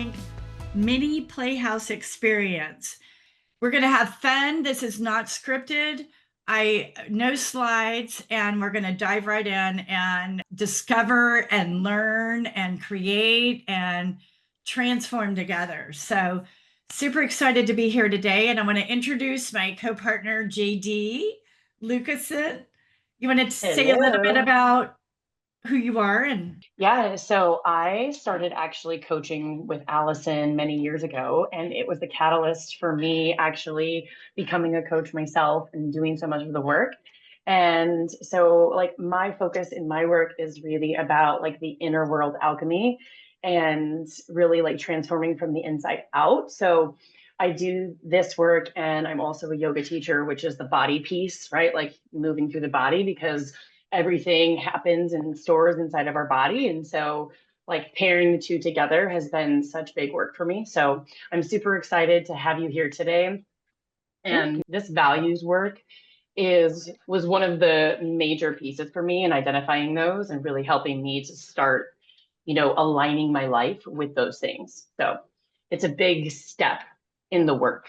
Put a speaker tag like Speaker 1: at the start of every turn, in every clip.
Speaker 1: blank Mini-Playhouse Experience. We're going to have fun. This is not scripted. No slides, and we're going to dive right in and discover and learn and create and transform together. So super excited to be here today. And I want to introduce my co-partner, Jaydee Lucasen. You want to say a little bit about who you are?
Speaker 2: Yeah, so I started actually coaching with Allison many years ago, and it was the catalyst for me actually becoming a coach myself and doing so much of the work. And so, like, my focus in my work is really about like the inner world alchemy and really like transforming from the inside out. So I do this work, and I'm also a yoga teacher, which is the body piece, right? Like moving through the body, because everything happens and stores inside of our body. And so like pairing the two together has been such big work for me. So I'm super excited to have you here today. And this values work was one of the major pieces for me in identifying those and really helping me to start, aligning my life with those things. So it's a big step in the work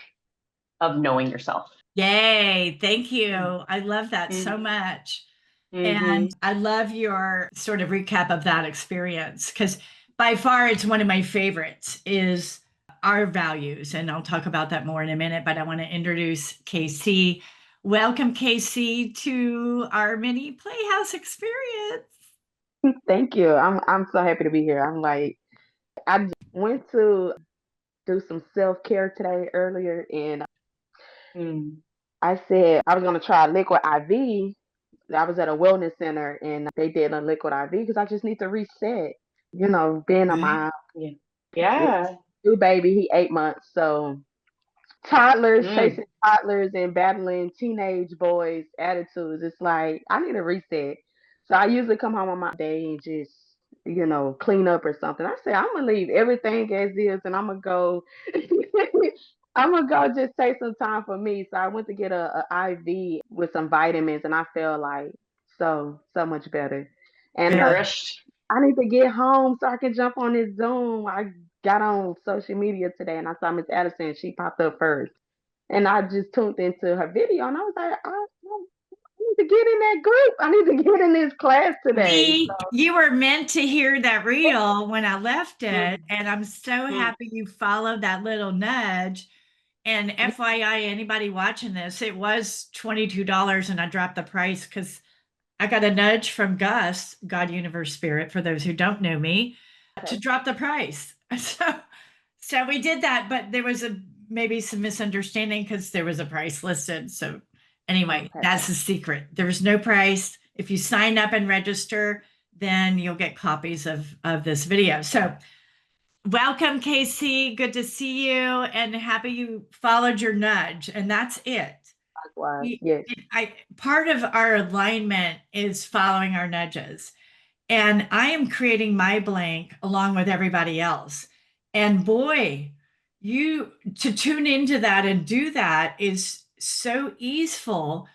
Speaker 2: of knowing yourself.
Speaker 1: Yay, thank you. I love that so much. And I love your sort of recap of that experience, because by far it's one of my favorites is our values. And I'll talk about that more in a minute, but I want to introduce KC. Welcome, KC, to our mini Playhouse experience.
Speaker 3: Thank you. I'm so happy to be here. I went to do some self-care today earlier, and I said I was gonna try liquid IV. I was at a wellness center and they did a liquid IV because I just need to reset. Being a mom.
Speaker 2: Yeah.
Speaker 3: New baby, he 8 months. So chasing toddlers and battling teenage boys' attitudes. It's like I need a reset. So I usually come home on my day and just, clean up or something. I say I'm gonna leave everything as is and I'm gonna go I'm gonna go just take some time for me. So I went to get a IV with some vitamins and I feel like so much better. And
Speaker 2: Nourished.
Speaker 3: I need to get home so I can jump on this Zoom. I got on social media today and I saw Miss Allison. She popped up first. And I just tuned into her video and I was like, I need to get in that group. I need to get in this class today.
Speaker 1: You were meant to hear that reel when I left it. And I'm so happy you followed that little nudge. And FYI, anybody watching this, it was $22 and I dropped the price because I got a nudge from Gus, God, Universe, Spirit, for those who don't know me, to drop the price. So we did that, but there was maybe some misunderstanding because there was a price listed. So anyway, that's the secret. There's no price. If you sign up and register, then you'll get copies of this video. So welcome, KC. Good to see you and happy you followed your nudge. And that's it.
Speaker 3: Yes.
Speaker 1: Part of our alignment is following our nudges. And I am creating my blank along with everybody else. And boy, to tune into that and do that is so easeful.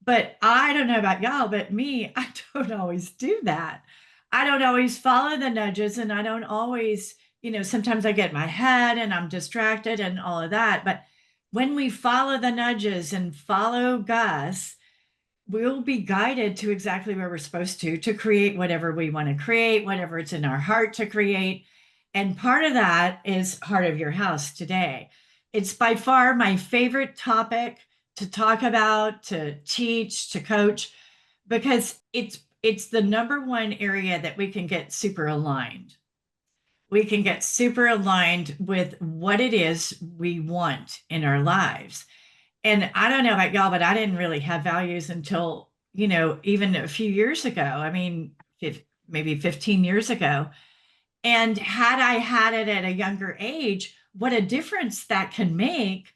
Speaker 1: But I don't know about y'all, but me, I don't always do that. I don't always follow the nudges, and I don't always, sometimes I get in my head and I'm distracted and all of that. But when we follow the nudges and follow Gus, we'll be guided to exactly where we're supposed to create whatever we want to create, whatever it's in our heart to create. And part of that is Heart of Your House today. It's by far my favorite topic to talk about, to teach, to coach, because it's the number one area that we can get super aligned. We can get super aligned with what it is we want in our lives. And I don't know about y'all, but I didn't really have values until, even a few years ago. I mean, maybe 15 years ago. And had I had it at a younger age, what a difference that can make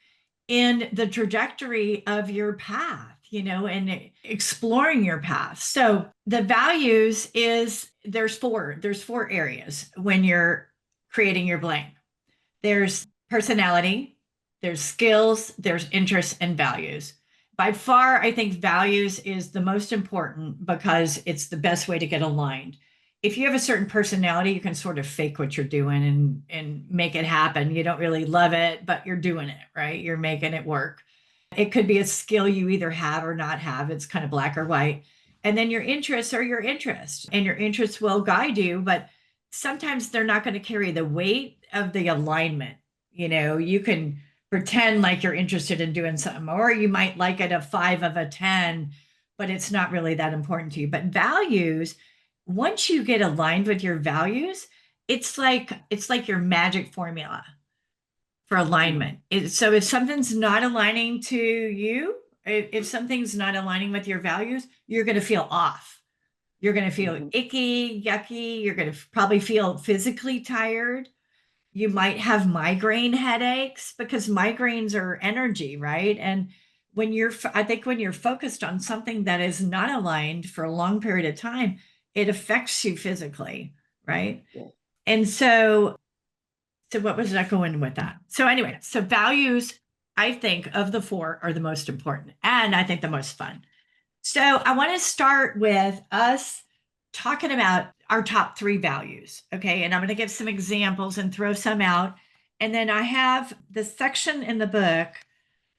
Speaker 1: in the trajectory of your path, and exploring your path. So the values there's four areas when you're creating your blank. There's personality, there's skills, there's interests, and values. By far, I think values is the most important because it's the best way to get aligned. if you have a certain personality, you can sort of fake what you're doing and make it happen. You don't really love it, but you're doing it, right? You're making it work. It could be a skill you either have or not have. It's kind of black or white. And then your interests are your interests, and your interests will guide you, but sometimes they're not going to carry the weight of the alignment. You can pretend like you're interested in doing something, or you might like it a 5 of a 10, but it's not really that important to you. But values, once you get aligned with your values, it's like your magic formula for alignment. So if something's not aligning to you, if something's not aligning with your values, you're going to feel off. You're going to feel icky, yucky. You're going to probably feel physically tired. You might have migraine headaches, because migraines are energy, right? And I think when you're focused on something that is not aligned for a long period of time, it affects you physically, right?
Speaker 2: Yeah.
Speaker 1: And so what was that going with that? So anyway, so values, I think, of the four, are the most important, and I think the most fun. So I want to start with us talking about our top 3 values. Okay. And I'm going to give some examples and throw some out. And then I have the section in the book,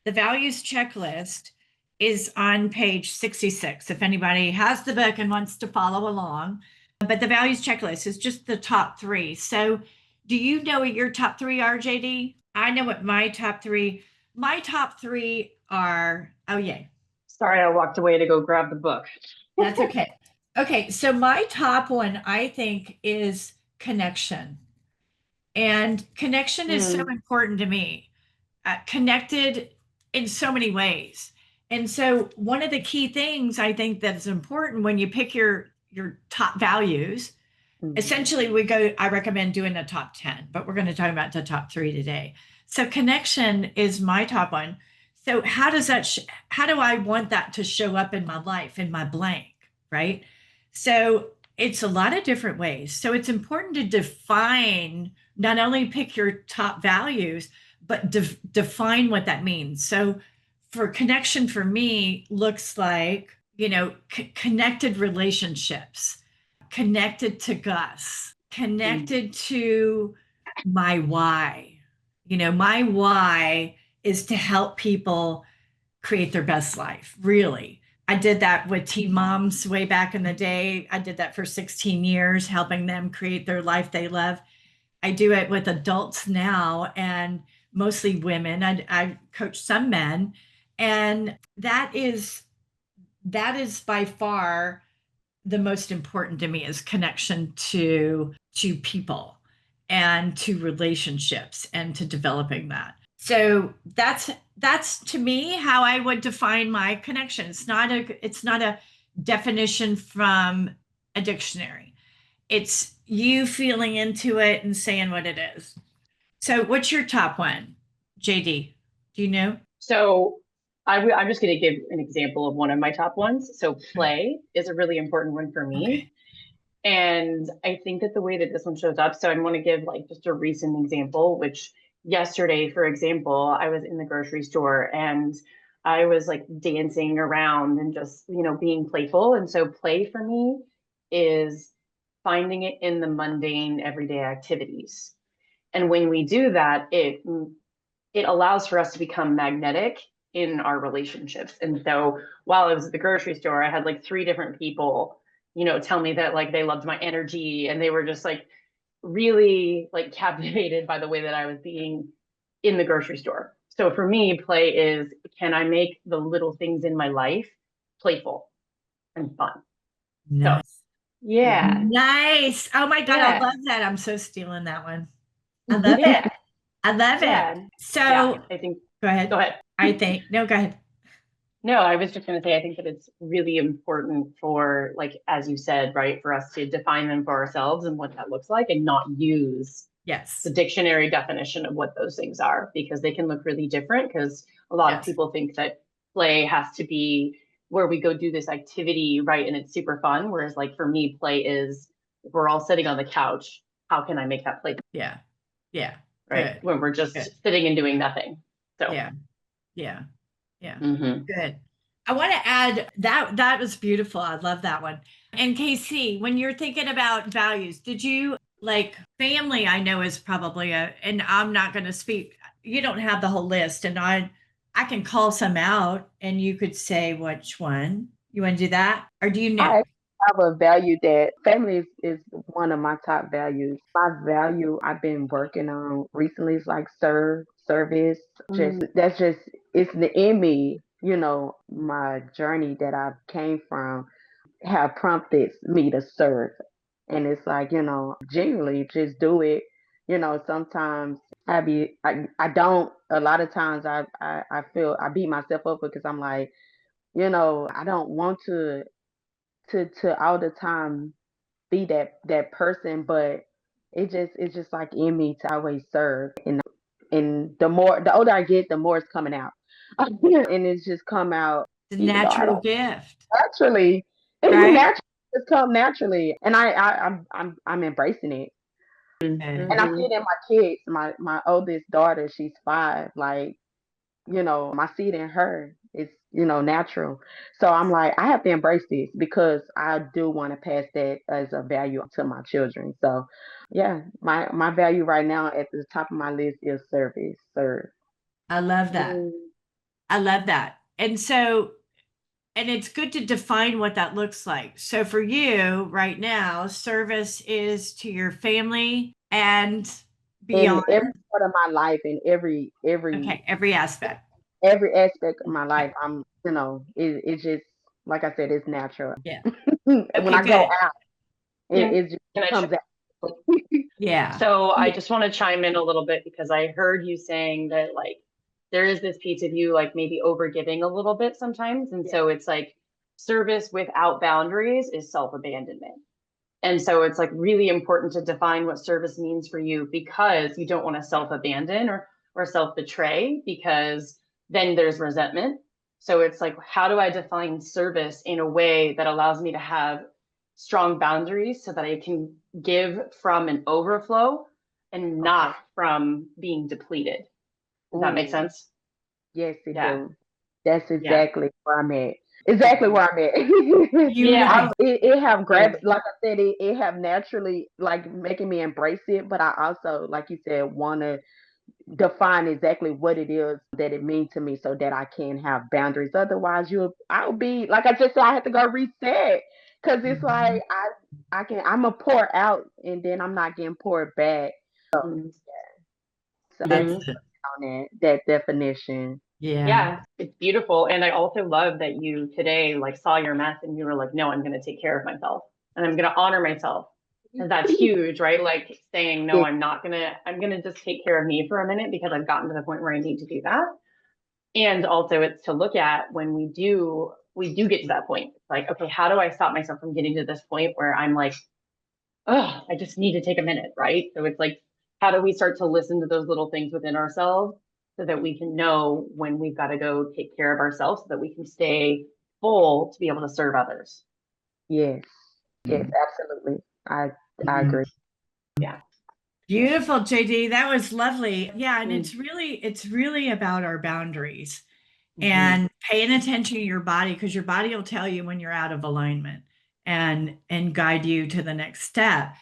Speaker 1: the values checklist is on page 66. If anybody has the book and wants to follow along, but the values checklist is just the top 3. So do you know what your top 3 are, JD? I know what my top 3 are. Oh, yay.
Speaker 2: Sorry, I walked away to go grab the book.
Speaker 1: That's okay. Okay, so my top one, I think, is connection. And connection is so important to me. Connected in so many ways. And so one of the key things I think that's important when you pick your top values, essentially I recommend doing the top 10, but we're going to talk about the top 3 today. So connection is my top one. So how do I want that to show up in my life, in my blank, right? So it's a lot of different ways. So it's important to define, not only pick your top values, but define what that means. So for connection, for me, looks like, connected relationships, connected to Gus, connected to my why. My why is to help people create their best life, really. I did that with teen moms way back in the day. I did that for 16 years, helping them create their life they love. I do it with adults now, and mostly women. I coach some men, and that is by far the most important to me, is connection to people and to relationships and to developing that. So that's to me how I would define my connection. It's not a definition from a dictionary. It's you feeling into it and saying what it is. So what's your top one, JD? Do you know?
Speaker 2: So I'm just going to give an example of one of my top ones. So play is a really important one for me.
Speaker 1: Okay.
Speaker 2: And I think that the way that this one shows up, so I want to give like just a recent example, which yesterday, for example, I was in the grocery store and I was like dancing around and just, being playful. And so play for me is finding it in the mundane everyday activities. And when we do that, it allows for us to become magnetic in our relationships. And so while I was at the grocery store, I had like 3 different people, tell me that like they loved my energy, and they were just like really like captivated by the way that I was being in the grocery store. So for me, play is, can I make the little things in my life playful and fun?
Speaker 1: Nice.
Speaker 2: So yeah.
Speaker 1: Nice. Oh my God, I
Speaker 2: Yeah.
Speaker 1: love that. I'm so stealing that one. I love it.
Speaker 2: Yeah.
Speaker 1: I love
Speaker 2: Yeah.
Speaker 1: it. So
Speaker 2: Yeah, I think,
Speaker 1: go ahead.
Speaker 2: go ahead.
Speaker 1: No, go ahead.
Speaker 2: No, I was just going to say, I think that it's really important for, like, as you said, right, for us to define them for ourselves and what that looks like, and not use
Speaker 1: Yes.
Speaker 2: the dictionary definition of what those things are, because they can look really different. Because a lot of people think that play has to be where we go do this activity, right, and it's super fun. Whereas, like, for me, play is, we're all sitting on the couch. How can I make that play?
Speaker 1: Yeah. Yeah.
Speaker 2: Right.
Speaker 1: Good.
Speaker 2: When we're just sitting and doing nothing. So
Speaker 1: yeah. Yeah. Yeah.
Speaker 2: Mhm.
Speaker 1: Good. I want to add that that was beautiful. I love that one. And KC, when you're thinking about values, did you like family? I know is probably and I'm not going to speak. You don't have the whole list, and I can call some out, and you could say which one you want to do that, or do you know?
Speaker 3: I have a value that family is one of my top values. My value I've been working on recently is like service. Just that's just it's in me. My journey that I came from have prompted me to serve. And it's like, genuinely just do it. Sometimes I don't, a lot of times I feel I beat myself up because I'm like, I don't want to all the time be that person, but it's just like in me to always serve. And the older I get, the more it's coming out. And it's just come out,
Speaker 1: The
Speaker 3: even though I
Speaker 1: natural
Speaker 3: don't
Speaker 1: gift,
Speaker 3: naturally, it's
Speaker 1: right?
Speaker 3: naturally, it's come naturally. And I'm embracing it. And I see
Speaker 2: Mhm.
Speaker 3: it in my kids. My oldest daughter, she's 5. Like, I see it in her. It's, natural. So I'm like, I have to embrace this because I do want to pass that as a value to my children. So yeah, my value right now at the top of my list is service. Serve.
Speaker 1: I love that.
Speaker 2: Mm.
Speaker 1: I love that. And so, and it's good to define what that looks like. So for you right now, service is to your family and
Speaker 3: In
Speaker 1: beyond.
Speaker 3: every part of my life, in every
Speaker 1: Okay, every aspect.
Speaker 3: every aspect of my
Speaker 1: Okay.
Speaker 3: life, it's just like I said, it's natural.
Speaker 1: Yeah.
Speaker 3: When
Speaker 1: Okay,
Speaker 3: I go
Speaker 1: good.
Speaker 3: out,
Speaker 2: Yeah.
Speaker 3: it just
Speaker 2: Can I
Speaker 3: comes out.
Speaker 1: Yeah.
Speaker 2: So I
Speaker 1: Yeah.
Speaker 2: just want to chime in a little bit because I heard you saying that like there is this piece of you like maybe overgiving a little bit sometimes. And
Speaker 3: Yeah.
Speaker 2: so it's like service without boundaries is self-abandonment. And so it's like really important to define what service means for you because you don't want to self-abandon or self-betray because then there's resentment. So it's like, how do I define service in a way that allows me to have strong boundaries so that I can give from an overflow and
Speaker 3: Okay.
Speaker 2: not from being depleted? Does that make
Speaker 3: Ooh,
Speaker 2: sense?
Speaker 3: yes, it
Speaker 2: Yeah.
Speaker 3: do. That's
Speaker 2: Yeah.
Speaker 3: exactly where I'm at. Exactly where I'm at.
Speaker 2: Yeah.
Speaker 1: Beautiful.
Speaker 3: It have
Speaker 2: Good.
Speaker 3: like I said, it have naturally like making me embrace it, but I also, like you said, want to define exactly what it is that it means to me so that I can have boundaries. Otherwise, I'll be like I just said, I have to go reset because it's like
Speaker 1: Mhm.
Speaker 3: I'm gonna pour out and then I'm not getting poured back.
Speaker 2: Mhm.
Speaker 3: So I
Speaker 1: That's
Speaker 2: Mhm.
Speaker 3: just
Speaker 1: it.
Speaker 3: on that definition.
Speaker 1: Yeah.
Speaker 2: Yeah, it's beautiful. And I also love that you today like saw your mess and you were like, no, I'm going to take care of myself and I'm going to honor myself. And that's huge, right? Like saying, no,
Speaker 3: Yeah,
Speaker 2: I'm going to just take care of me for a minute because I've gotten to the point where I need to do that. And also it's to look at when we do get to that point. It's like, okay, how do I stop myself from getting to this point where I'm like, oh, I just need to take a minute, right? So it's like, how do we start to listen to those little things within ourselves so that we can know when we've got to go take care of ourselves so that we can stay full to be able to serve others?
Speaker 3: yes, yes,
Speaker 1: Mhm.
Speaker 3: absolutely. I agree.
Speaker 2: Yeah.
Speaker 1: Beautiful, JD. That was lovely. Yeah, and
Speaker 2: Mm.
Speaker 1: it's really about our boundaries
Speaker 2: Mhm.
Speaker 1: and paying attention to your body because your body will tell you when you're out of alignment and guide you to the next step.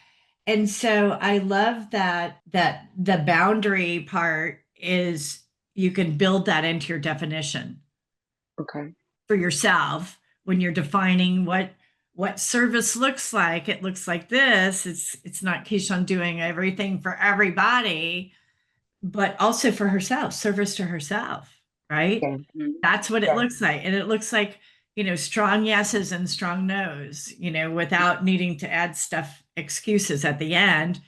Speaker 1: And so I love that the boundary part is you can build that into your definition
Speaker 3: Okay.
Speaker 1: for yourself when you're defining what service looks like. It looks like this. It's not Keyshawn doing everything for everybody, but also for herself, service to herself, right?
Speaker 3: Yeah.
Speaker 2: Mhm.
Speaker 1: That's what it
Speaker 3: Yeah.
Speaker 1: looks like. And it looks like, strong yeses and strong nos, without needing to add stuff, excuses at the end,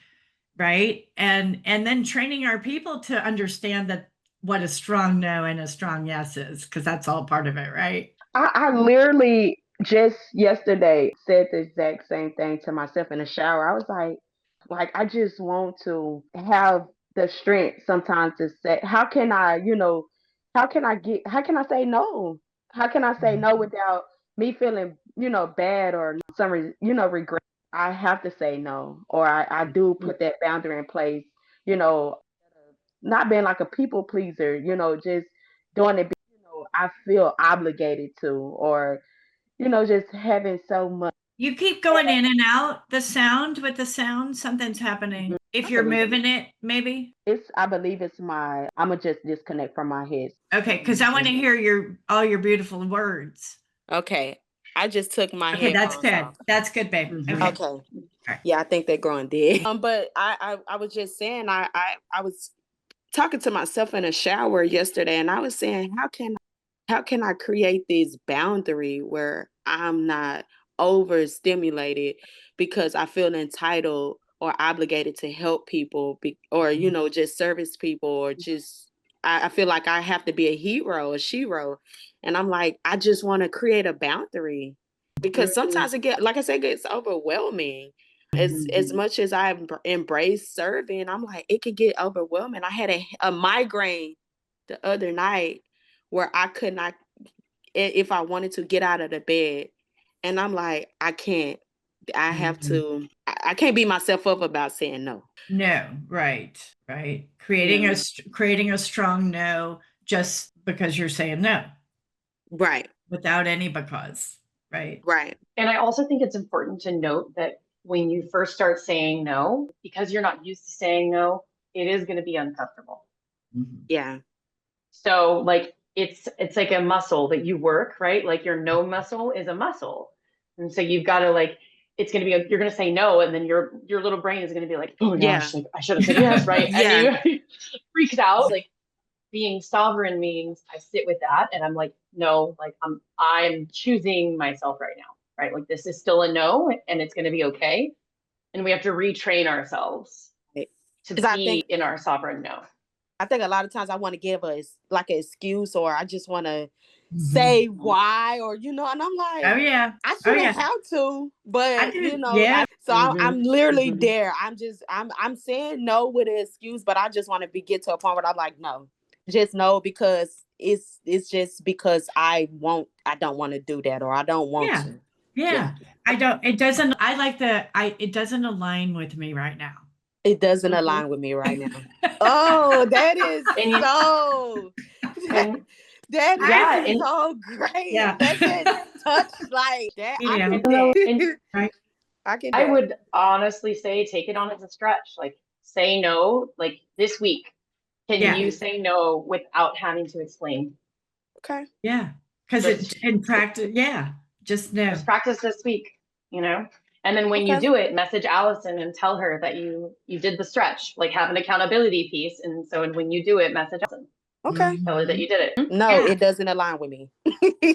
Speaker 1: right? And then training our people to understand that what a strong no and a strong yes is, because that's all part of it, right?
Speaker 3: I literally just yesterday said the exact same thing to myself in the shower. I was like I just want to have the strength sometimes to say, how can I say no? How can I say no without me feeling, bad or some, regret? I have to say no, or I do put that boundary in place, you know, not being like a people pleaser, just doing it. I feel obligated to, or just having so much.
Speaker 1: You keep going in and out the sound with the sound, something's happening. If
Speaker 3: I
Speaker 1: you're
Speaker 3: believe
Speaker 1: moving it, maybe.
Speaker 3: I believe it's I'ma just disconnect from my head.
Speaker 1: Okay, because I want to hear all your beautiful words.
Speaker 4: Okay. I just took my
Speaker 1: Okay, that's
Speaker 4: headphones
Speaker 1: good.
Speaker 4: off.
Speaker 1: That's good, babe.
Speaker 2: Mhm.
Speaker 1: Okay.
Speaker 4: Okay.
Speaker 1: Right.
Speaker 4: Yeah, I think they're growing dead. But I was just saying I was talking to myself in a shower yesterday, and I was saying, how can I create this boundary where I'm not overstimulated because I feel entitled or obligated to help people or, just service people or just, I feel like I have to be a hero, a shero. And I'm like, I just want to create a boundary because sometimes like I said, it gets overwhelming. As much as I embrace serving, I'm like, it could get overwhelming. I had a migraine the other night where I could not, if I wanted to, get out of the bed. And I'm like, I can't. I have to. I can't beat myself up about saying no.
Speaker 1: No, right, right. Creating a strong no just because you're saying no
Speaker 4: Right.
Speaker 1: without any because, right?
Speaker 4: Right.
Speaker 2: And I also think it's important to note that when you first start saying no, because you're not used to saying no, it is going to be uncomfortable.
Speaker 4: Yeah.
Speaker 2: So like it's like a muscle that you work, right? Like your no muscle is a muscle. And so you've got to like it's going to be you're going to say no, and then your little brain is going to be like, oh my gosh, like I should have said yes, right?
Speaker 4: Yeah.
Speaker 2: And you freaks out. Like being sovereign means I sit with that and I'm like, no, like I'm choosing myself right now, right? Like this is still a no, and it's going to be okay. And we have to retrain ourselves to
Speaker 4: Because I
Speaker 2: be
Speaker 4: think
Speaker 2: in our sovereign no.
Speaker 4: a lot of times I want to give us like an excuse, or I just want to say why, or and I'm like,
Speaker 1: Oh yeah.
Speaker 4: I
Speaker 1: Oh
Speaker 4: shouldn't
Speaker 1: yeah.
Speaker 4: have to, but
Speaker 1: I do. Yeah.
Speaker 4: so I'm literally there. I'm saying no with an excuse, but I just want to get to a point where I'm like, no, just no, because it's just because I don't want to do that, or I don't want
Speaker 1: Yeah.
Speaker 4: to.
Speaker 1: Yeah. It doesn't align with me right now.
Speaker 4: It doesn't align with me right now. Oh, that is
Speaker 2: And
Speaker 4: so
Speaker 2: and
Speaker 4: that
Speaker 2: yeah,
Speaker 4: is
Speaker 2: and
Speaker 4: so great.
Speaker 1: Yeah.
Speaker 4: That just touched like that. I
Speaker 1: Yeah.
Speaker 4: can do that.
Speaker 2: and
Speaker 1: Right.
Speaker 4: I can do
Speaker 2: I
Speaker 4: that.
Speaker 2: would honestly say take it on as a stretch. Like say no, like this week. Can
Speaker 1: Yeah.
Speaker 2: you say no without having to explain?
Speaker 4: Okay.
Speaker 1: Yeah. Because
Speaker 2: Just
Speaker 1: in practice, yeah. Just no.
Speaker 2: just practice this week, And then when you
Speaker 4: Okay.
Speaker 2: do it, message Allison and tell her that you did the stretch, like have an accountability piece. And so when you do it, message Allison.
Speaker 4: Okay.
Speaker 2: Tell her that you did it.
Speaker 4: No,
Speaker 1: Yeah.
Speaker 4: it doesn't align with me.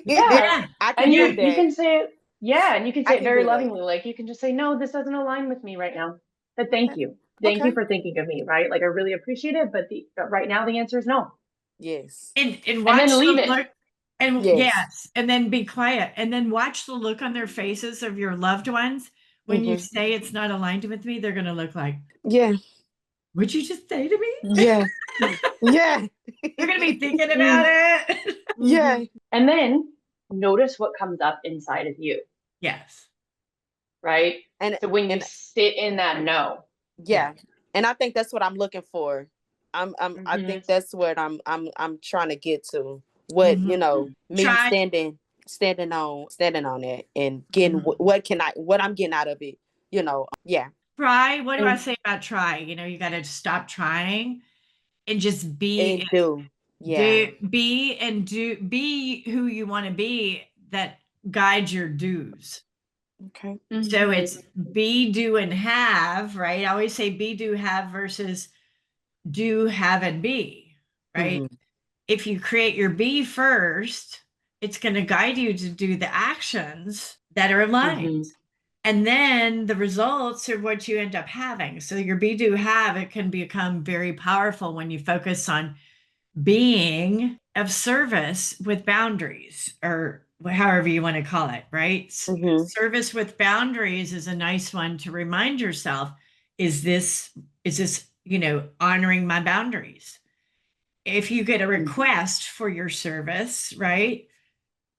Speaker 2: Yeah.
Speaker 4: I can
Speaker 2: And
Speaker 4: do
Speaker 2: you
Speaker 4: that.
Speaker 2: can say it, yeah, and you can
Speaker 4: I
Speaker 2: say it
Speaker 4: can
Speaker 2: very
Speaker 4: do that.
Speaker 2: lovingly. Like you can just say, no, this doesn't align with me right now. But thank
Speaker 4: Okay.
Speaker 2: you. Thank
Speaker 4: Okay.
Speaker 2: you for thinking of me, right? Like I really appreciate it, but right now the answer is no.
Speaker 4: Yes.
Speaker 1: And watch
Speaker 2: then leave
Speaker 1: the
Speaker 2: it.
Speaker 1: look. And
Speaker 4: Yes.
Speaker 1: yes, and then be quiet, and then watch the look on their faces of your loved ones when you say it's not aligned with me. They're going to look like,
Speaker 4: Yeah.
Speaker 1: "What'd you just say to me?"
Speaker 4: Yeah. Yeah.
Speaker 1: They're going to be thinking about it.
Speaker 4: Yeah.
Speaker 2: And then notice what comes up inside of you,
Speaker 1: Yes.
Speaker 2: right?
Speaker 4: And
Speaker 2: So when you sit in that no,
Speaker 4: yeah. And I think that's what I'm looking for. I think that's what I'm trying to get to. What, me
Speaker 1: Try.
Speaker 4: standing on it and getting what I'm getting out of it, yeah.
Speaker 1: Try. What do I say about try? You got to stop trying and just be.
Speaker 4: And do. Yeah.
Speaker 1: Be who you want to be that guides your do's.
Speaker 4: Okay.
Speaker 1: So it's be, do, and have, right? I always say be, do, have versus do, have, and be, right? If you create your be first, it's going to guide you to do the actions that are aligned. And then the results are what you end up having. So your be, do, have, it can become very powerful when you focus on being of service with boundaries, or however you want to call it, right? Service with boundaries is a nice one to remind yourself, is this honoring my boundaries? If you get a request for your service, right?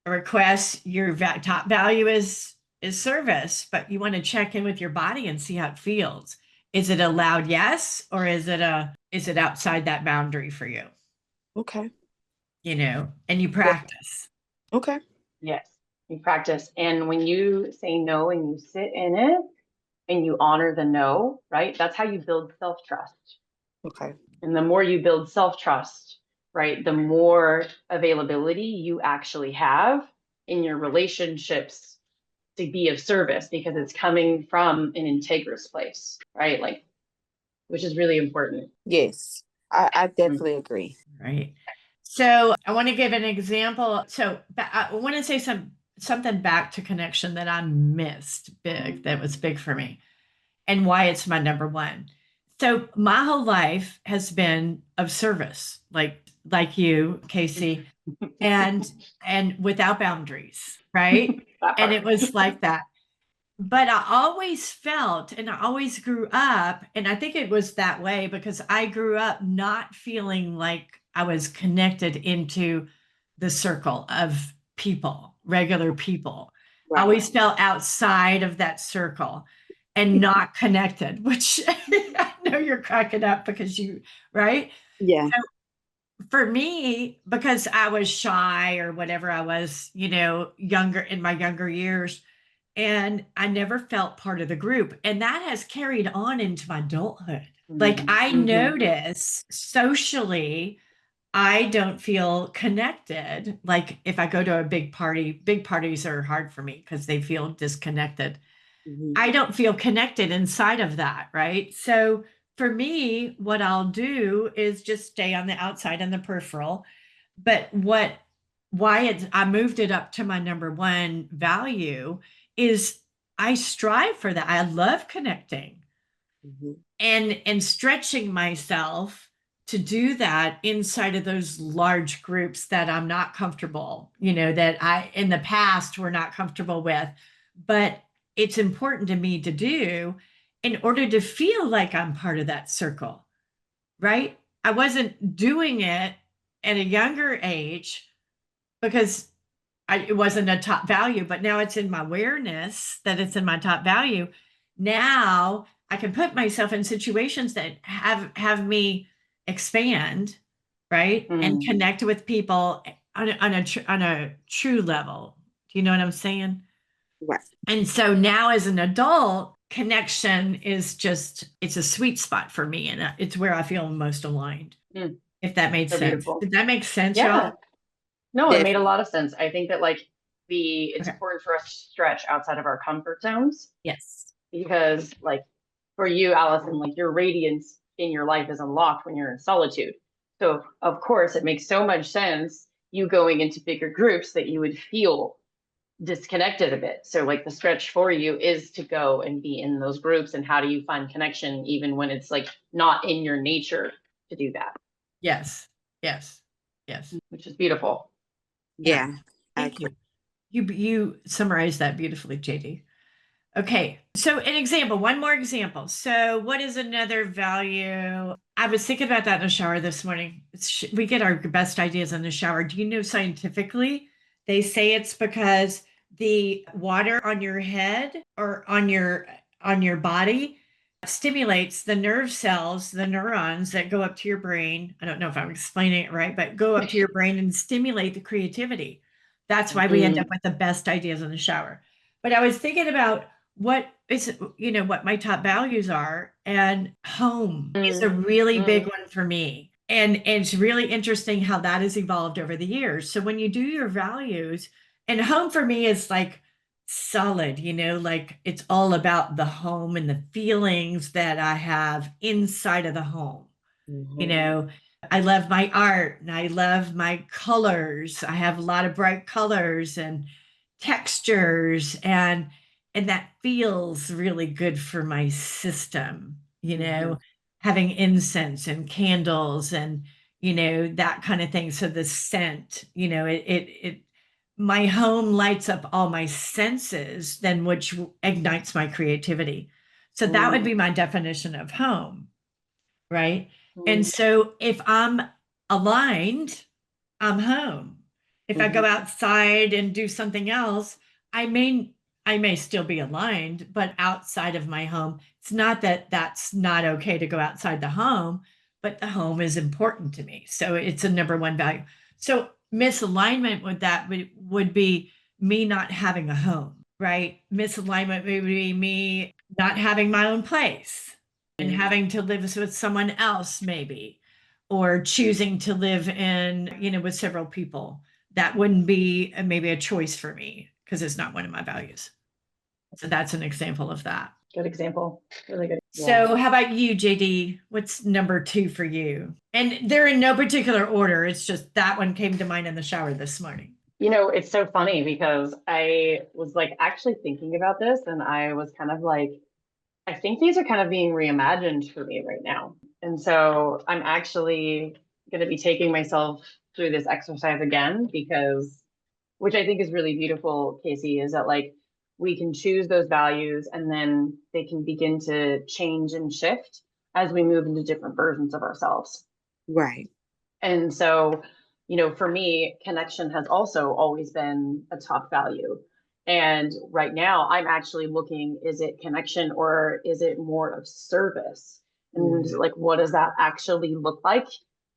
Speaker 1: A request, your top value is service, but you want to check in with your body and see how it feels. Is it a loud yes, or is it outside that boundary for you?
Speaker 4: Okay.
Speaker 1: and you practice.
Speaker 4: Okay.
Speaker 2: Yes, you practice. And when you say no and you sit in it and you honor the no, right? That's how you build self-trust.
Speaker 4: Okay.
Speaker 2: And the more you build self-trust, right, the more availability you actually have in your relationships to be of service, because it's coming from an integrous place, right? Like, which is really important.
Speaker 4: Yes, I definitely agree.
Speaker 1: Right. So I want to give an example. So I want to say something back to connection that I missed big, that was big for me, and why it's my number one. So my whole life has been of service, like you, Casey, and without boundaries, right? And it was like that. But I always felt, and I always grew up, and I think it was that way because I grew up not feeling like I was connected into the circle of people, regular people. I
Speaker 4: Right.
Speaker 1: always felt outside of that circle and not connected, which I know you're cracking up because right?
Speaker 4: Yeah.
Speaker 1: So for me, because I was shy or whatever I was, younger in my younger years, and I never felt part of the group. And that has carried on into my adulthood. Like I notice socially, I don't feel connected. Like if I go to a big parties are hard for me because they feel disconnected.
Speaker 4: Mhm.
Speaker 1: I don't feel connected inside of that, right? So for me, what I'll do is just stay on the outside and the peripheral. But I moved it up to my number one value is I strive for that. I love connecting
Speaker 4: Mhm.
Speaker 1: and stretching myself to do that inside of those large groups that I'm not comfortable, that I in the past were not comfortable with. But it's important to me to do in order to feel like I'm part of that circle, right? I wasn't doing it at a younger age because it wasn't a top value, but now it's in my awareness that it's in my top value. Now I can put myself in situations that have me expand, right, and connect with people on a true level. Do you know what I'm saying?
Speaker 4: Right.
Speaker 1: And so now, as an adult, connection is it's a sweet spot for me, and it's where I feel most aligned. If that made
Speaker 2: So
Speaker 1: sense.
Speaker 2: beautiful.
Speaker 1: Did that make sense,
Speaker 2: Yeah.
Speaker 1: y'all?
Speaker 2: No, it made a
Speaker 4: Definitely.
Speaker 2: lot of sense. I think that it's
Speaker 1: Okay.
Speaker 2: important for us to stretch outside of our comfort zones,
Speaker 1: Yes.
Speaker 2: because for you, Allison, your radiance in your life is unlocked when you're in solitude. So of course it makes so much sense you going into bigger groups that you would feel disconnected a bit. So the stretch for you is to go and be in those groups. And how do you find connection even when it's not in your nature to do that?
Speaker 1: Yes. Yes. Yes.
Speaker 2: Which is beautiful.
Speaker 1: Yeah.
Speaker 4: Yeah. I
Speaker 1: Thank you.
Speaker 4: agree.
Speaker 1: You summarized that beautifully, JD. Okay. So one more example. So what is another value? I was thinking about that in the shower this morning. We get our best ideas in the shower. Do you know scientifically they say it's because the water on your head or on your body stimulates the nerve cells, the neurons that go up to your brain. I don't know if I'm explaining it right, but go up to your brain and stimulate the creativity. That's why we end up with the best ideas in the shower. But I was thinking about what my top values are, and home is a really big one for me. And it's really interesting how that has evolved over the years. So when you do your values, and home for me is like solid, like it's all about the home and the feelings that I have inside of the home. You know, I love my art and I love my colors. I have a lot of bright colors and textures, and that feels really good for my system, having incense and candles and that kind of thing. So the scent, it my home lights up all my senses, then which ignites my creativity. So that would be my definition of home, right? And so if I'm aligned, I'm home. If I go outside and do something else, I may I may still be aligned, but outside of my home. It's not that that's not okay to go outside the home, but the home is important to me. So it's a number one value. So misalignment with that would be me not having a home, right? Misalignment would be me not having my own place and having to live with someone else, maybe, or choosing to live in, with several people. That wouldn't be maybe a choice for me because it's not one of my values. So that's an example of that.
Speaker 2: Good example. Really good.
Speaker 1: So how about you, JD? What's number 2 for you? And they're in no particular order. It's just that one came to mind in the shower this morning.
Speaker 2: It's so funny because I was like actually thinking about this and I was kind of like, I think these are kind of being reimagined for me right now. And so I'm actually going to be taking myself through this exercise again because, which I think is really beautiful, Casey, is that like we can choose those values and then they can begin to change and shift as we move into different versions of ourselves.
Speaker 4: Right.
Speaker 2: And so, for me, connection has also always been a top value. And right now I'm actually looking, is it connection or is it more of service? And like, what does that actually look like?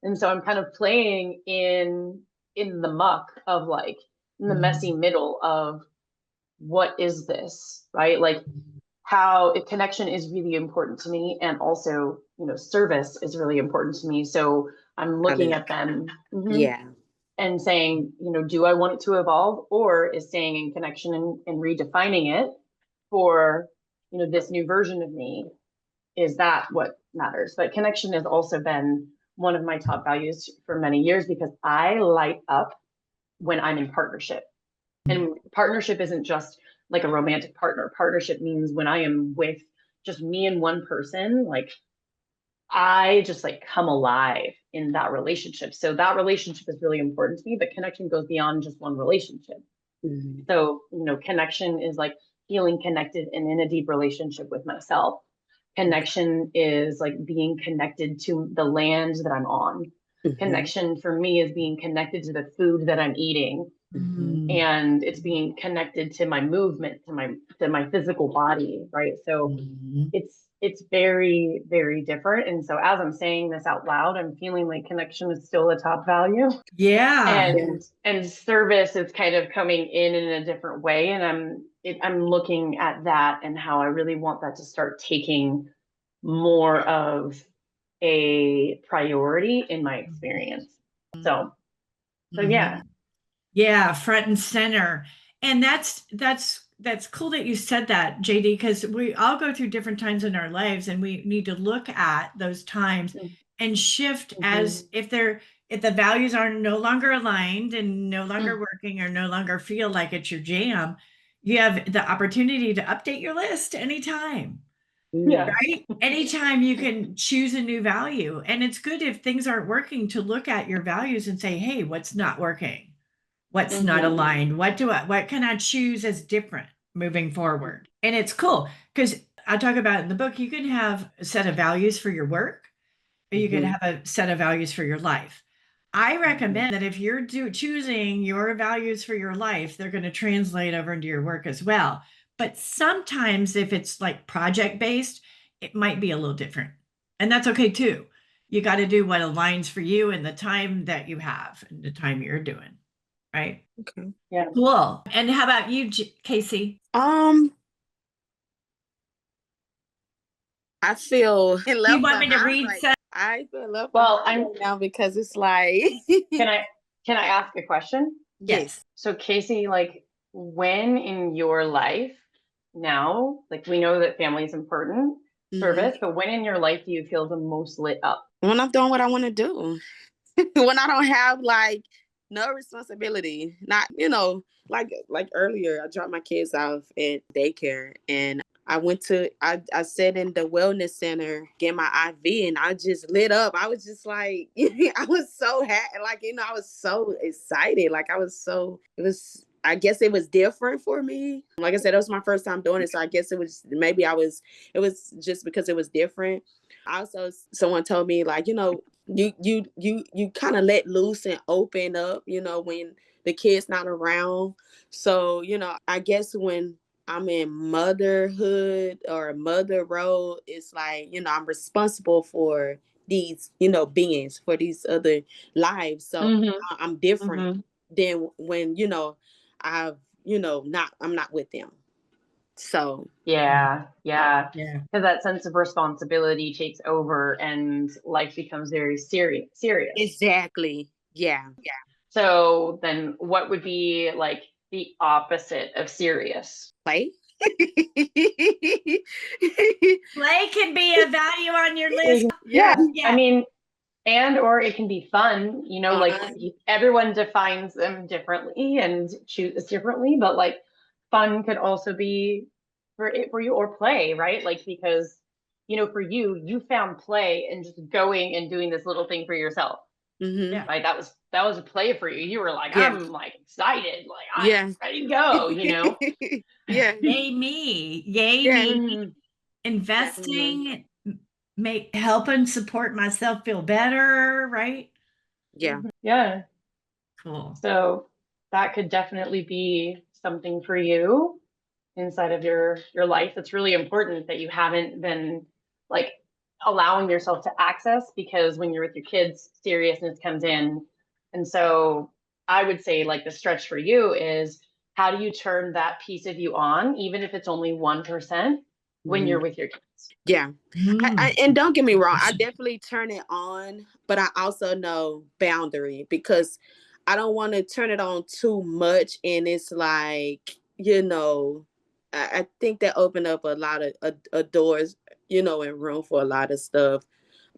Speaker 2: And so I'm kind of playing in the muck of like, in the messy middle of what is this, right? Like how connection is really important to me. And also, service is really important to me. So I'm looking at them and saying, do I want it to evolve, or is staying in connection and redefining it for, this new version of me? Is that what matters? But connection has also been one of my top values for many years because I light up when I'm in partnership. And partnership isn't just like a romantic partner. Partnership means when I am with just me and one person, like I just like come alive in that relationship. So that relationship is really important to me, but connection goes beyond just one relationship. So, connection is like feeling connected and in a deep relationship with myself. Connection is like being connected to the land that I'm on. Connection for me is being connected to the food that I'm eating. And it's being connected to my movement, to my physical body, right? So it's very, very different. And so as I'm saying this out loud, I'm feeling like connection is still a top value.
Speaker 1: Yeah.
Speaker 2: And service is kind of coming in a different way. And I'm looking at that and how I really want that to start taking more of a priority in my experience. So yeah.
Speaker 1: Yeah, front and center. And that's cool that you said that, JD, because we all go through different times in our lives and we need to look at those times and shift as if the values are no longer aligned and no longer working or no longer feel like it's your jam, you have the opportunity to update your list anytime.
Speaker 2: Yeah.
Speaker 1: Right? Anytime you can choose a new value. And it's good if things aren't working to look at your values and say, hey, what's not working? What's not aligned? What can I choose as different moving forward? And it's cool because I talk about in the book, you can have a set of values for your work, or you can have a set of values for your life. I recommend that if you're choosing your values for your life, they're going to translate over into your work as well. But sometimes if it's like project based, it might be a little different. And that's okay too. You got to do what aligns for you and the time that you have and the time you're doing. Right.
Speaker 4: Okay.
Speaker 2: Yeah.
Speaker 1: Cool. And how about you, Casey?
Speaker 4: I feel in love.
Speaker 1: You want me to read some?
Speaker 4: I feel love
Speaker 2: I'm
Speaker 4: right now because it's like
Speaker 2: can I ask a question?
Speaker 1: Yes.
Speaker 2: So Casey, like when in your life now, like we know that family is important, service, but when in your life do you feel the most lit up?
Speaker 4: When I'm doing what I want to do. When I don't have like no responsibility, not, like earlier, I dropped my kids off at daycare and I sat in the wellness center, get my IV, and I just lit up. I was just like, I was so happy. Like, I was so excited. Like I guess it was different for me. Like I said, it was my first time doing it. So I guess it was just because it was different. Also, someone told me like, you kind of let loose and open up, when the kid's not around. So, I guess when I'm in motherhood or mother role, it's like, I'm responsible for these, beings, for these other lives. So I'm different than when, I've, I'm not with them. So
Speaker 2: Yeah.
Speaker 1: Yeah.
Speaker 2: Because that sense of responsibility takes over and life becomes very serious.
Speaker 4: exactly. Yeah.
Speaker 2: So then what would be like the opposite of serious?
Speaker 4: Play.
Speaker 1: Play can be a value on your list.
Speaker 2: Yeah.
Speaker 4: Yeah.
Speaker 2: I
Speaker 1: Yeah.
Speaker 2: mean, and or it can be fun, like
Speaker 4: Fun.
Speaker 2: everyone defines them differently and chooses differently, but like fun could also be for you, or play, right? Like, because for you found play and just going and doing this little thing for yourself,
Speaker 4: Mm-hmm.
Speaker 1: Yeah.
Speaker 2: right? That was a play for you. You were like,
Speaker 4: Yeah.
Speaker 2: I'm like excited, like I'm
Speaker 4: Yeah.
Speaker 2: ready to go.
Speaker 4: Yeah.
Speaker 1: Yay me. Yay
Speaker 4: Yeah.
Speaker 1: me.
Speaker 2: Mhm.
Speaker 1: Investing, helping support myself feel better, right?
Speaker 4: Yeah.
Speaker 2: Yeah.
Speaker 1: Cool.
Speaker 2: So that could definitely be something for you inside of your life. It's really important that you haven't been like allowing yourself to access, because when you're with your kids, seriousness comes in. And so I would say like the stretch for you is, how do you turn that piece of you on, even if it's only 1%, when
Speaker 4: Mhm.
Speaker 2: you're with your kids?
Speaker 4: Yeah.
Speaker 1: Mm.
Speaker 4: And don't get me wrong, I definitely turn it on, but I also know boundary, because I don't want to turn it on too much. And it's like, I think that opened up a lot of doors, and room for a lot of stuff,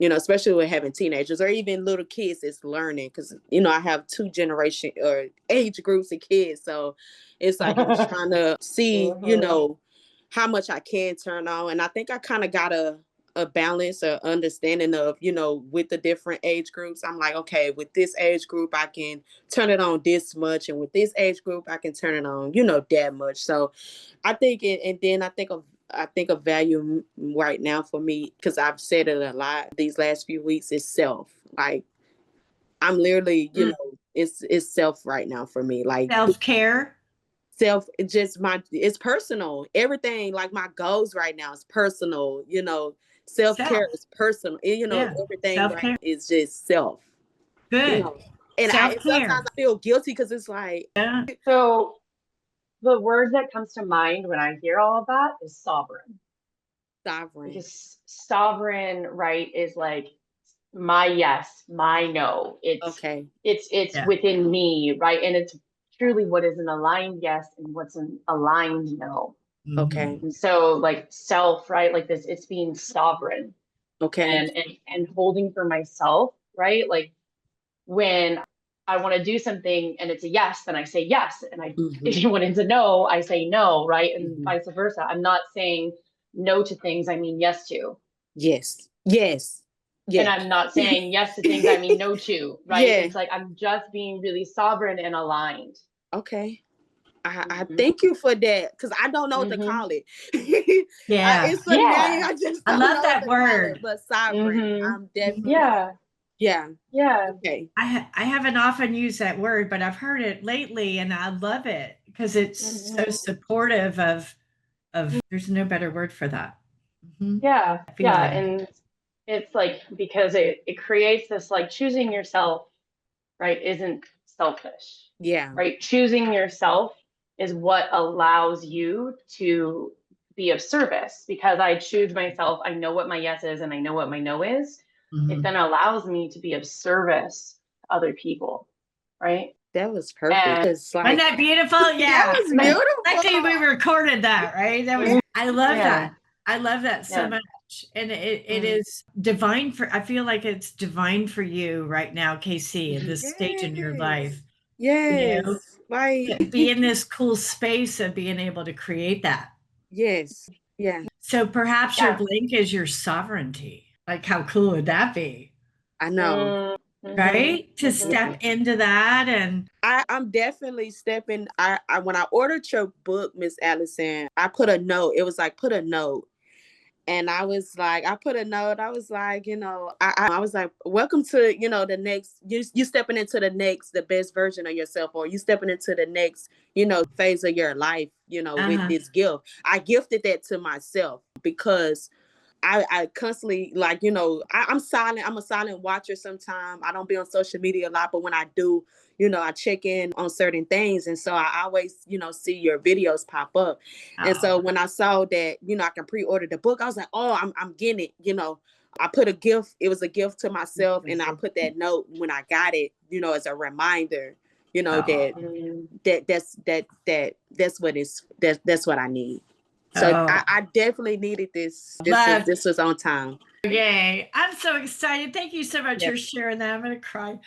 Speaker 4: especially with having teenagers or even little kids that's learning. Because, I have two generation or age groups of kids. So it's like I'm trying to see,
Speaker 2: Mhm.
Speaker 4: how much I can turn on. And I think I kind of got a balance or understanding of, with the different age groups. I'm like, okay, with this age group, I can turn it on this much. And with this age group, I can turn it on, that much. So I think and then I think of value right now for me, because I've said it a lot these last few weeks, is self. Like, I'm literally, it's self right now for me. Like,
Speaker 1: Self-care.
Speaker 4: self, it's personal. Everything, like my goals right now is personal.
Speaker 1: Self.
Speaker 4: Self-care is personal.
Speaker 1: Yeah.
Speaker 4: Everything right
Speaker 1: Self-care.
Speaker 4: is just self. you
Speaker 1: Good.
Speaker 4: know and I sometimes
Speaker 1: Self-care.
Speaker 4: I feel guilty, because it's like
Speaker 1: Yeah.
Speaker 2: So the word that comes to mind when I hear all of that is sovereign.
Speaker 4: sovereign.
Speaker 2: Because sovereign, right, is like my yes, my no. It's
Speaker 4: Okay.
Speaker 2: it's it's
Speaker 1: Yeah.
Speaker 2: within me, right? And it's truly what is an aligned yes and what's an aligned no.
Speaker 1: Mhm.
Speaker 4: Okay.
Speaker 2: And so like self, right? Like this, it's being sovereign
Speaker 4: Okay.
Speaker 2: and holding for myself, right? Like when I want to do something and it's a yes, then I say yes. And
Speaker 4: Hmm.
Speaker 2: if you want it's a no, I say no, right? And
Speaker 4: Hmm.
Speaker 2: vice versa. I'm not saying no to things I mean yes to.
Speaker 4: Yes. Yes.
Speaker 2: And
Speaker 4: Yeah.
Speaker 2: I'm not saying yes to things I mean no to, right?
Speaker 4: Yeah.
Speaker 2: It's like I'm just being really sovereign and aligned.
Speaker 4: Okay. I
Speaker 2: Hmm.
Speaker 4: thank you for that, because I don't know what to
Speaker 2: Hmm.
Speaker 4: call it.
Speaker 1: Yeah.
Speaker 4: It's a name,
Speaker 2: Yeah.
Speaker 4: I just
Speaker 1: I
Speaker 4: don't
Speaker 1: love
Speaker 4: know what
Speaker 1: that
Speaker 4: to call it.
Speaker 1: word.
Speaker 4: But sovereign,
Speaker 2: Hmm.
Speaker 4: I'm definitely,
Speaker 2: Yeah.
Speaker 4: yeah.
Speaker 2: Yeah.
Speaker 4: Okay.
Speaker 1: I haven't often used that word, but I've heard it lately and I love it because it's so
Speaker 2: Hmm.
Speaker 1: supportive of there's no better word for that. Mhm.
Speaker 2: Yeah. Yeah.
Speaker 1: Feeling.
Speaker 2: And it's like, because it creates this like choosing yourself, right, isn't selfish,
Speaker 4: Yeah.
Speaker 2: right? Choosing yourself is what allows you to be of service, because I choose myself. I know what my yes is and I know what my no is. It
Speaker 1: Mhm.
Speaker 2: then allows me to be of service to other people, right?
Speaker 4: That was perfect.
Speaker 2: And
Speaker 4: It's
Speaker 1: Wasn't
Speaker 4: like,
Speaker 1: that beautiful?
Speaker 4: that
Speaker 1: Yeah.
Speaker 4: was
Speaker 1: Luckily we
Speaker 4: beautiful.
Speaker 1: recorded that, right? That was I love
Speaker 2: yeah,
Speaker 1: that. I love that so
Speaker 2: yeah.
Speaker 1: much. And it
Speaker 2: Mm.
Speaker 1: is divine for I feel like it's divine for you right now, KC, at this stage in your life.
Speaker 4: Yes.
Speaker 1: You know,
Speaker 4: Yes. Like,
Speaker 1: to be in this cool space of being able to create that.
Speaker 4: yes. Yeah.
Speaker 1: So perhaps your
Speaker 2: Yeah.
Speaker 1: blink is your sovereignty. Like how cool would that be?
Speaker 4: I know.
Speaker 2: Mm. Hmm.
Speaker 1: Right? To
Speaker 2: Hmm.
Speaker 1: step into that and
Speaker 4: I'm definitely stepping. I when I ordered your book, Miss Allison, I put a note. It was like, put a note. And I was like, I put a note. I was like, I was like, welcome to, the next, you stepping into the best version of yourself, or you stepping into the next, phase of your life, with
Speaker 1: uh-huh.
Speaker 4: this gift. I gifted that to myself, because I constantly, like, I'm silent. I'm a silent watcher sometimes. I don't be on social media a lot, but when I do, I check in on certain things. And so I always, see your videos pop up. And so
Speaker 1: Oh,
Speaker 4: when I saw that, I can pre-order the book, I was like, oh, I'm getting it. I put a gift. It was a gift to myself. And I put that note when I got it, as a reminder,
Speaker 1: oh,
Speaker 4: that's what I need. So
Speaker 1: oh.
Speaker 4: I definitely needed this.
Speaker 1: Love.
Speaker 4: This was on time.
Speaker 1: Yay. I'm so excited. Thank you so much
Speaker 4: Yeah.
Speaker 1: for sharing that. I'm going to cry.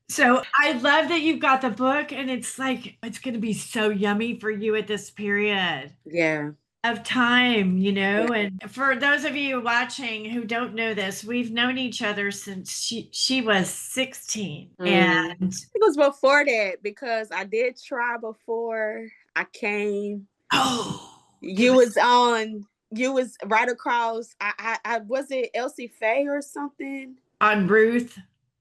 Speaker 1: So I love that you've got the book, and it's like, it's going to be so yummy for you at this period
Speaker 4: Yeah.
Speaker 1: of time,
Speaker 4: Yeah.
Speaker 1: and for those of you watching who don't know this, we've known each other since she was 16. And
Speaker 4: It was before that because I did try before I came.
Speaker 1: oh,
Speaker 4: You was right across. I was it Elsie Faye or something?
Speaker 1: on Ruth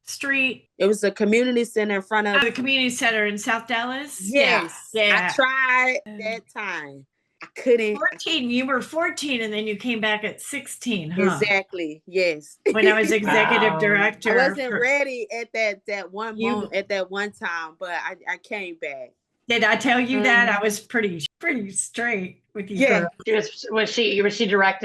Speaker 1: Street,
Speaker 4: It was a community center in front of.
Speaker 1: the community center in South Dallas. Yeah,
Speaker 4: Yes, I
Speaker 1: yeah.
Speaker 4: tried that time. I couldn't.
Speaker 1: 14, you were 14 and then you came back at 16, huh?
Speaker 4: Exactly. Yes.
Speaker 1: When I was executive
Speaker 2: Wow.
Speaker 1: director.
Speaker 4: I wasn't ready at that one
Speaker 1: You
Speaker 4: moment, at that one time, but I came back.
Speaker 1: did I tell you that? I was pretty straight with you,
Speaker 4: Yeah.
Speaker 1: girl.
Speaker 2: Was she direct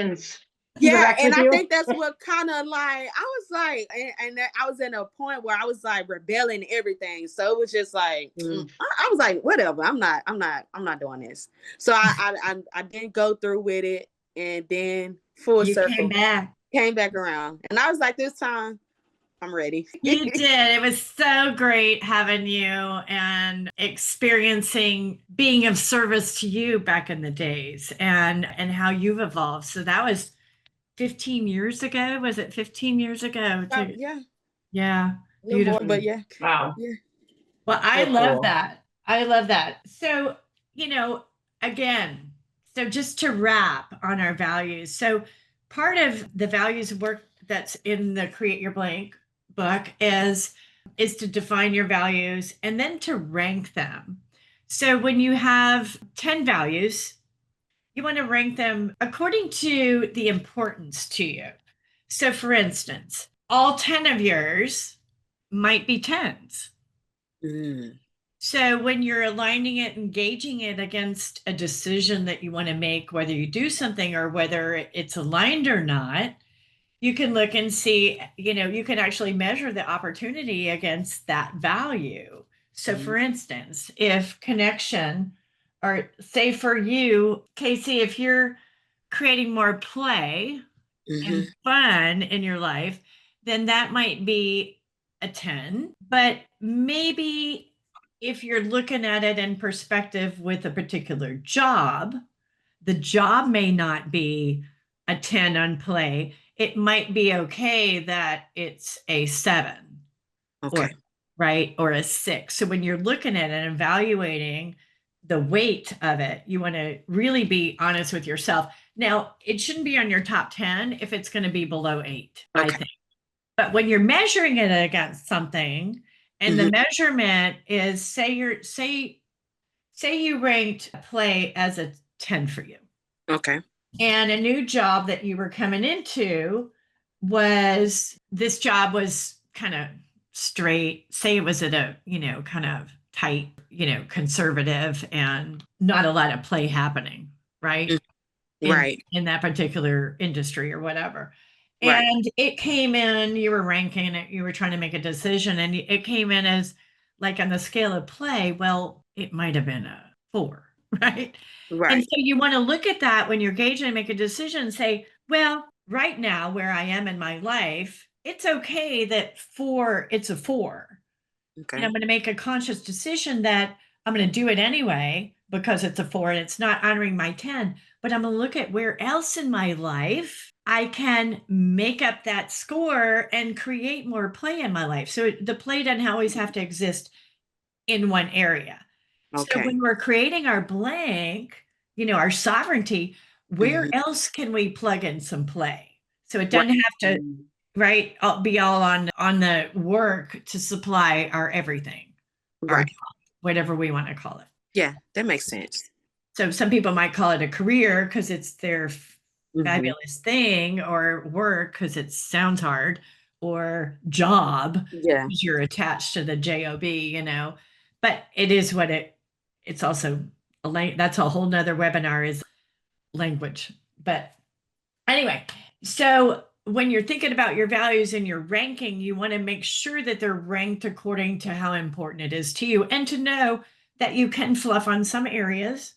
Speaker 4: Yeah, and
Speaker 2: with
Speaker 4: I
Speaker 2: you?
Speaker 4: think that's what kind of like I was like, and I was in a point where I was like rebelling everything. So it was just like I was like, whatever. I'm not doing this. So I didn't go through with it, and then full
Speaker 1: You
Speaker 4: circle
Speaker 1: came
Speaker 4: back around, and I was like, this time I'm ready.
Speaker 1: You did. It was so great having you and experiencing being of service to you back in the days and how you've evolved. So that was 15 years ago. Was it 15 years ago?
Speaker 4: Yeah,
Speaker 1: Yeah.
Speaker 4: a little more,
Speaker 1: Beautiful.
Speaker 4: but yeah,
Speaker 2: Wow.
Speaker 4: yeah.
Speaker 1: Well, I
Speaker 2: So
Speaker 1: love
Speaker 2: cool.
Speaker 1: that. I love that. So, again, so just to wrap on our values. So, part of the values work that's in the Create Your Blank book is to define your values and then to rank them. So, when you have 10 values, you want to rank them according to the importance to you. So, for instance, all 10 of yours might be 10s.
Speaker 4: Mm.
Speaker 1: So when you're aligning it, engaging it against a decision that you want to make, whether you do something or whether it's aligned or not, you can look and see, you can actually measure the opportunity against that value. So for instance, if connection, or say for you, Casey, if you're creating more play and fun in your life, then that might be a 10. But maybe if you're looking at it in perspective with a particular job, the job may not be a 10 on play. It might be okay that it's a 7 or
Speaker 4: Okay.
Speaker 1: right or a 6. So when you're looking at it and evaluating the weight of it, you want to really be honest with yourself. Now, it shouldn't be on your top 10 if it's going to be below 8, I
Speaker 4: Okay.
Speaker 1: think. But when you're measuring it against something, and the measurement is say you ranked play as a 10 for you.
Speaker 4: Okay.
Speaker 1: And a new job that you were coming into this job was kind of straight, say it was at a, kind of tight, conservative and not a lot of play happening, right?
Speaker 4: Right.
Speaker 1: In that particular industry or whatever.
Speaker 4: Right.
Speaker 1: And it came in, you were ranking it, you were trying to make a decision, and it came in as like on the scale of play, well, it might have been a 4, right? And
Speaker 4: Right.
Speaker 1: so you want to look at that when you're gauging and make a decision and say, well, right now where I am in my life, it's okay that it's a 4.
Speaker 4: Okay.
Speaker 1: And I'm going to make a conscious decision that I'm going to do it anyway because it's a 4 and it's not honoring my 10. But I'm going to look at where else in my life I can make up that score and create more play in my life. So the play doesn't always have to exist in one area. So
Speaker 4: Okay.
Speaker 1: when we're creating our blank, our sovereignty, where else can we plug in some play? So it doesn't have to, right, be all on the work to supply our everything, our
Speaker 4: Right.
Speaker 1: job, whatever we want to call it.
Speaker 4: Yeah, that makes sense.
Speaker 1: So some people might call it a career because it's their fabulous thing or work because it sounds hard, or job
Speaker 4: Yeah.
Speaker 1: because you're attached to the job, but it is what it's also that's a whole nother webinar, is language. But anyway, so when you're thinking about your values and your ranking, you want to make sure that they're ranked according to how important it is to you, and to know that you can fluff on some areas,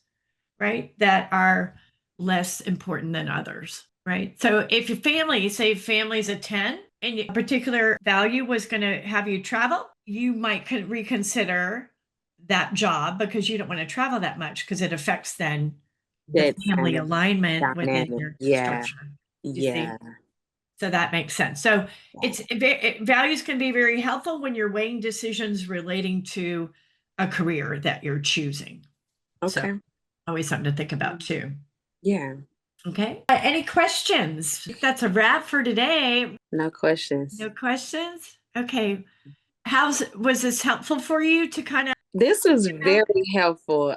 Speaker 1: right, that are less important than others, right? So if your family, say family's a 10 and a particular value was going to have you travel, you might reconsider that job because you don't want to travel that much, because it affects then the
Speaker 4: That
Speaker 1: family
Speaker 4: family
Speaker 1: alignment within
Speaker 4: dynamic.
Speaker 1: your
Speaker 4: Yeah.
Speaker 1: structure. You see?
Speaker 4: Yeah.
Speaker 1: So that makes sense. So values can be very helpful when you're weighing decisions relating to a career that you're choosing. So
Speaker 4: Okay.
Speaker 1: always something to think about too.
Speaker 4: Yeah.
Speaker 1: Okay. Any questions? I think that's a wrap for today.
Speaker 4: No questions.
Speaker 1: No questions? Okay. Was this helpful for you to kind of?
Speaker 4: This was very helpful.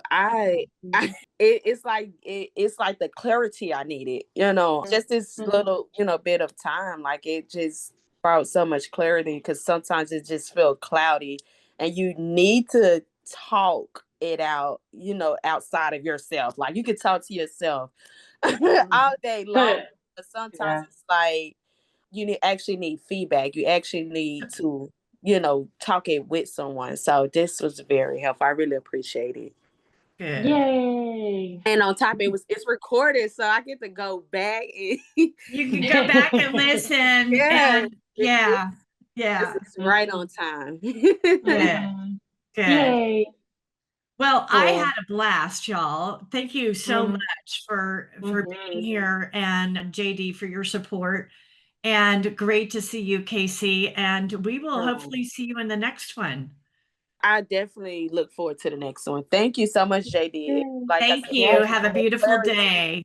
Speaker 4: It's like it's like the clarity I needed, just this little, bit of time. Like it just brought so much clarity, because sometimes it just feels cloudy and you need to talk it out, outside of yourself. Like you can talk to yourself all day long, but sometimes it's like actually need feedback. You actually need to talk it with someone. So this was very helpful. I really appreciate it.
Speaker 1: Good.
Speaker 2: Yay.
Speaker 4: And on top, it's recorded, so I get to go back and
Speaker 1: you can go back and listen.
Speaker 4: Yeah.
Speaker 1: And yeah.
Speaker 4: It's right on time.
Speaker 1: Good. Good.
Speaker 2: Yay.
Speaker 1: Well, I
Speaker 2: Cool.
Speaker 1: had a blast, y'all. Thank you so much for being here, and Jaydee, for your support. And great to see you, Casey. And we will hopefully see you in the next one.
Speaker 4: I definitely look forward to the next one. Thank you so much, Jaydee.
Speaker 1: Thank you. Have a beautiful day.